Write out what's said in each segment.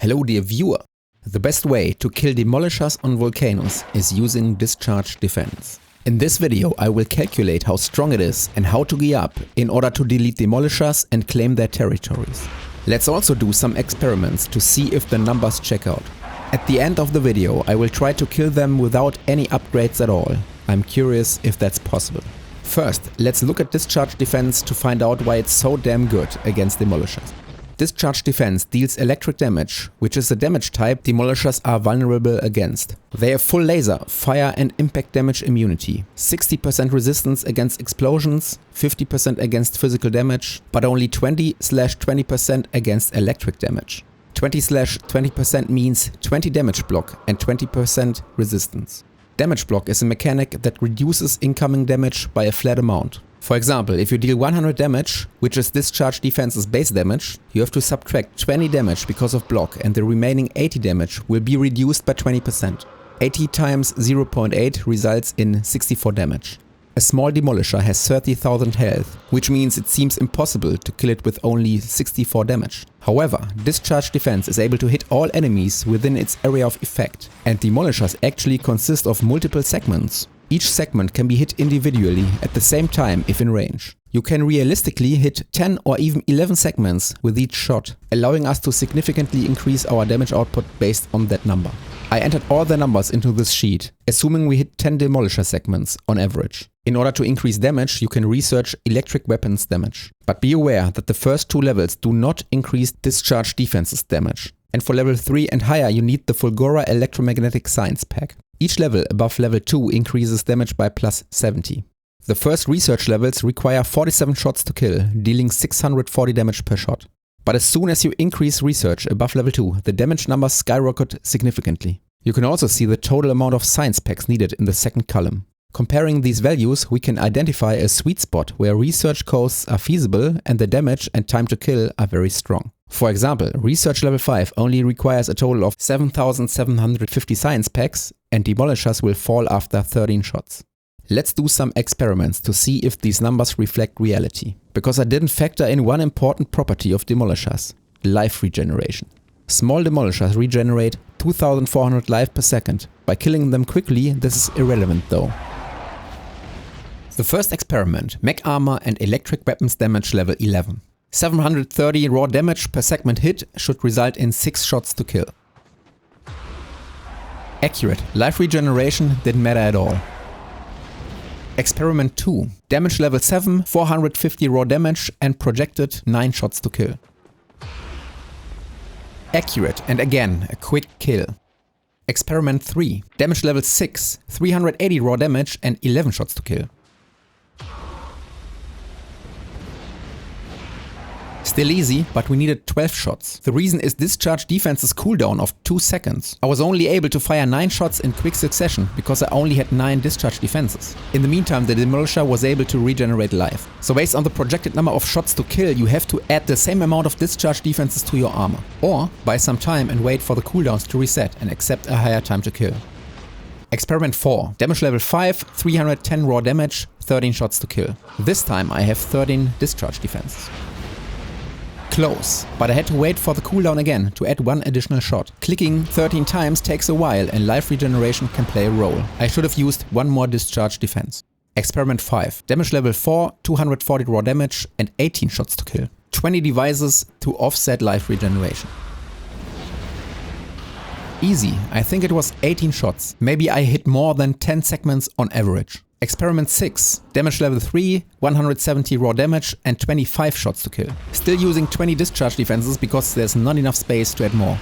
Hello dear viewer! The best way to kill demolishers on Vulcanus is using discharge defense. In this video I will calculate how strong it is and how to gear up in order to delete demolishers and claim their territories. Let's also do some experiments to see if the numbers check out. At the end of the video I will try to kill them without any upgrades at all. I'm curious if that's possible. First, let's look at discharge defense to find out why it's so damn good against demolishers. Discharge defense deals electric damage, which is a damage type demolishers are vulnerable against. They have full laser, fire and impact damage immunity, 60% resistance against explosions, 50% against physical damage, but only 20/20% against electric damage. 20/20% means 20 damage block and 20% resistance. Damage block is a mechanic that reduces incoming damage by a flat amount. For example, if you deal 100 damage, which is discharge defense's base damage, you have to subtract 20 damage because of block and the remaining 80 damage will be reduced by 20%. 80 times 0.8 results in 64 damage. A small demolisher has 30,000 health, which means it seems impossible to kill it with only 64 damage. However, discharge defense is able to hit all enemies within its area of effect, and demolishers actually consist of multiple segments. Each segment can be hit individually at the same time if in range. You can realistically hit 10 or even 11 segments with each shot, allowing us to significantly increase our damage output based on that number. I entered all the numbers into this sheet, assuming we hit 10 demolisher segments on average. In order to increase damage, you can research electric weapons damage. But be aware that the first two levels do not increase discharge defense's damage. And for level 3 and higher you need the Fulgora electromagnetic science pack. Each level above level 2 increases damage by plus 70. The first research levels require 47 shots to kill, dealing 640 damage per shot. But as soon as you increase research above level 2, the damage numbers skyrocket significantly. You can also see the total amount of science packs needed in the second column. Comparing these values, we can identify a sweet spot where research costs are feasible and the damage and time to kill are very strong. For example, research level 5 only requires a total of 7,750 science packs and demolishers will fall after 13 shots. Let's do some experiments to see if these numbers reflect reality. Because I didn't factor in one important property of demolishers: life regeneration. Small demolishers regenerate 2,400 life per second. By killing them quickly, this is irrelevant though. The first experiment, mech armor and electric weapons damage level 11. 730 raw damage per segment hit should result in 6 shots to kill. Accurate, life regeneration didn't matter at all. Experiment 2, damage level 7, 450 raw damage and projected 9 shots to kill. Accurate and again a quick kill. Experiment 3, damage level 6, 380 raw damage and 11 shots to kill. Still easy, but we needed 12 shots. The reason is discharge defense's cooldown of 2 seconds. I was only able to fire 9 shots in quick succession because I only had 9 discharge defenses. In the meantime, the demolisher was able to regenerate life. So based on the projected number of shots to kill, you have to add the same amount of discharge defenses to your armor. Or buy some time and wait for the cooldowns to reset and accept a higher time to kill. Experiment 4, damage level 5, 310 raw damage, 13 shots to kill. This time I have 13 discharge defenses. Close, but I had to wait for the cooldown again to add 1 additional shot. Clicking 13 times takes a while and life regeneration can play a role. I should have used 1 more discharge defense. Experiment 5, damage level 4, 240 raw damage and 18 shots to kill. 20 devices to offset life regeneration. Easy, I think it was 18 shots. Maybe I hit more than 10 segments on average. Experiment 6, damage level 3, 170 raw damage and 25 shots to kill. Still using 20 discharge defenses because there's not enough space to add more.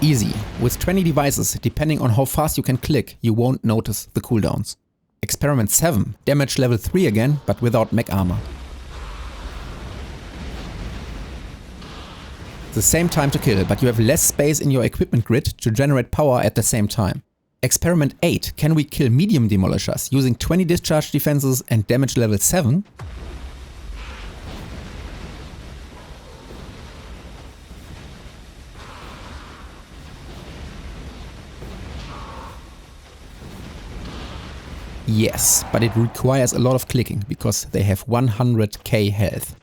Easy, with 20 devices, depending on how fast you can click, you won't notice the cooldowns. Experiment 7, damage level 3 again, but without mech armor. The same time to kill, but you have less space in your equipment grid to generate power at the same time. Experiment 8, can we kill medium demolishers using 20 discharge defenses and damage level 7? Yes, but it requires a lot of clicking because they have 100k health.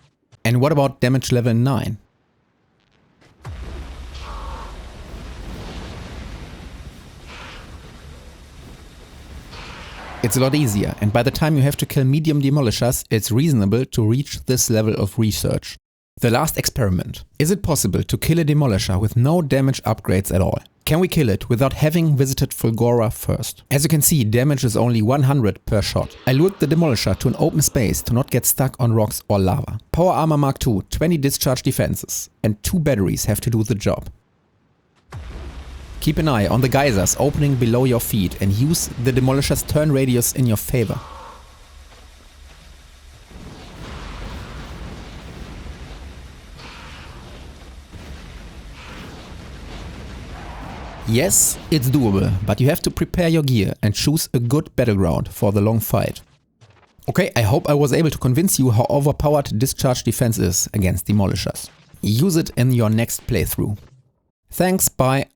And what about damage level 9? it's a lot easier, and by the time you have to kill medium demolishers, it's reasonable to reach this level of research. The last experiment. Is it possible to kill a demolisher with no damage upgrades at all? Can we kill it without having visited Fulgora first? As you can see, damage is only 100 per shot. I lured the demolisher to an open space to not get stuck on rocks or lava. Power armor Mark II, 20 discharge defenses, and 2 batteries have to do the job. Keep an eye on the geysers opening below your feet and use the demolisher's turn radius in your favor. Yes, it's doable, but you have to prepare your gear and choose a good battleground for the long fight. Okay, I hope I was able to convince you how overpowered Discharge defense is against demolishers. Use it in your next playthrough. Thanks, bye.